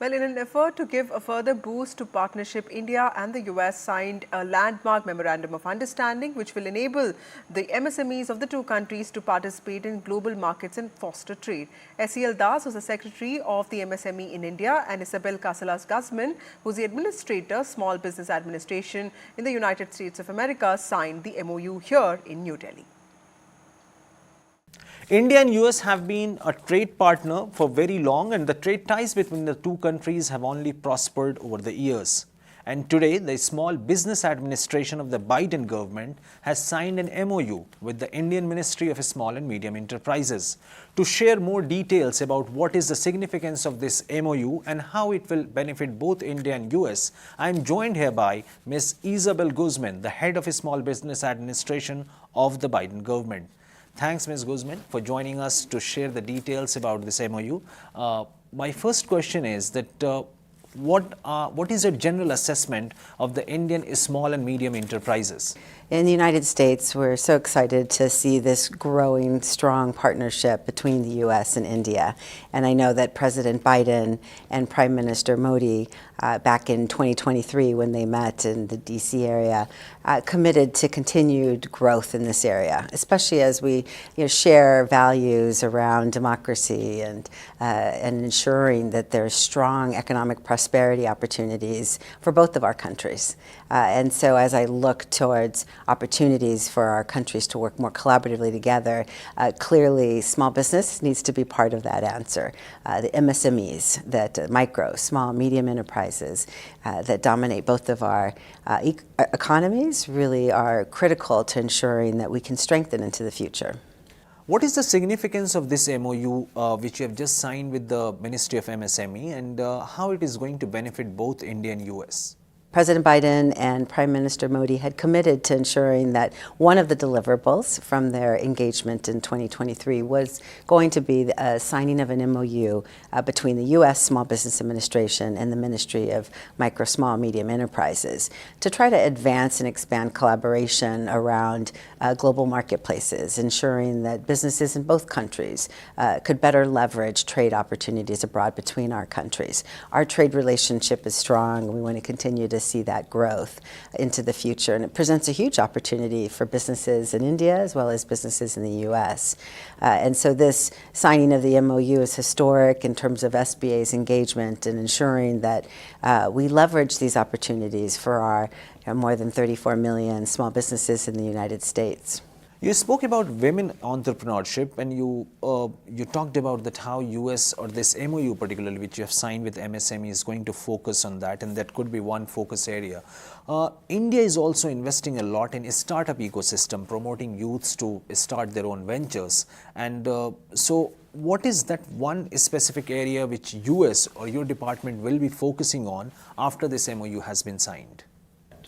Well, in an effort to give a further boost to partnership, India and the US signed a landmark Memorandum of Understanding which will enable the MSMEs of the two countries to participate in global markets and foster trade. SEL Das, who's the Secretary of the MSME in India, and Isabel Casillas Guzman, who's the Administrator, Small Business Administration in the United States of America, signed the MOU here in New Delhi. India and US have been a trade partner for very long, and the trade ties between the two countries have only prospered over the years. And today, the Small Business Administration of the Biden government has signed an MOU with the Indian Ministry of Small and Medium Enterprises. To share more details about what is the significance of this MOU and how it will benefit both India and US, I am joined here by Ms. Isabel Guzman, the head of Small Business Administration of the Biden government. Thanks, Ms. Guzman, for joining us to share the details about this MOU. My first question is that what is your general assessment of the Indian small and medium enterprises? In the United States, we're so excited to see this growing, strong partnership between the U.S. and India. And I know that President Biden and Prime Minister Modi, back in 2023 when they met in the D.C. area, committed to continued growth in this area, especially as we share values around democracy and ensuring that there's strong economic prosperity opportunities for both of our countries. And so as I look towards opportunities for our countries to work more collaboratively together, clearly small business needs to be part of that answer. The MSMEs, that micro, small, medium enterprises that dominate both of our economies really are critical to ensuring that we can strengthen into the future. What is the significance of this MOU which you have just signed with the Ministry of MSME, and how it is going to benefit both India and US? President Biden and Prime Minister Modi had committed to ensuring that one of the deliverables from their engagement in 2023 was going to be the signing of an MOU between the U.S. Small Business Administration and the Ministry of Micro, Small, Medium Enterprises to try to advance and expand collaboration around global marketplaces, ensuring that businesses in both countries could better leverage trade opportunities abroad between our countries. Our trade relationship is strong, and we want to continue to see that growth into the future. And it presents a huge opportunity for businesses in India as well as businesses in the U.S. And so this signing of the MOU is historic in terms of SBA's engagement in ensuring that we leverage these opportunities for our more than 34 million small businesses in the United States. You spoke about women entrepreneurship, and you talked about that how US or this MOU particularly which you have signed with MSME is going to focus on that, and that could be one focus area. India is also investing a lot in a startup ecosystem, promoting youths to start their own ventures. And so what is that one specific area which US or your department will be focusing on after this MOU has been signed?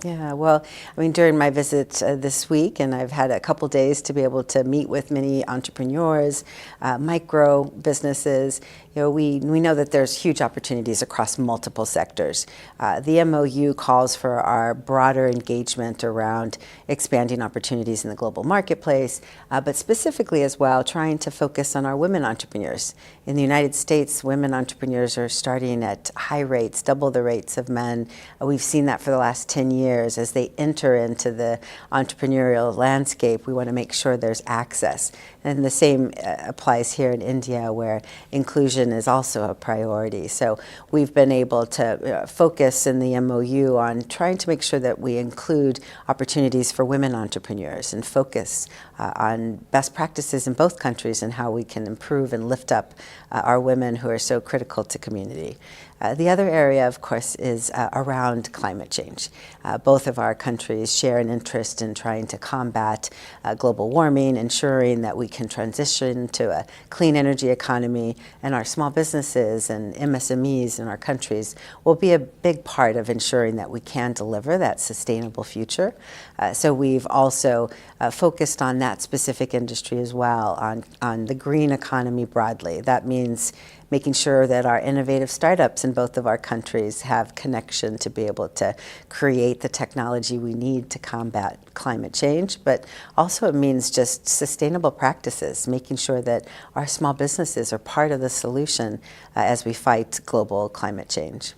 Yeah, well, I mean, during my visit this week, and I've had a couple days to be able to meet with many entrepreneurs, micro businesses, we know that there's huge opportunities across multiple sectors. The MOU calls for our broader engagement around expanding opportunities in the global marketplace, but specifically as well trying to focus on our women entrepreneurs. In the United States, women entrepreneurs are starting at high rates, double the rates of men. We've seen that for the last 10 years. As they enter into the entrepreneurial landscape, we want to make sure there's access. And the same applies here in India, where inclusion is also a priority. So we've been able to focus in the MOU on trying to make sure that we include opportunities for women entrepreneurs and focus on best practices in both countries and how we can improve and lift up our women who are so critical to community. The other area, of course, is around climate change. Both of our countries share an interest in trying to combat global warming, ensuring that we can transition to a clean energy economy, and our small businesses and MSMEs in our countries will be a big part of ensuring that we can deliver that sustainable future. So we've also focused on that specific industry as well, on the green economy broadly. That means making sure that our innovative startups in both of our countries have connection to be able to create the technology we need to combat climate change, but also it means just sustainable practices, making sure that our small businesses are part of the solution as we fight global climate change.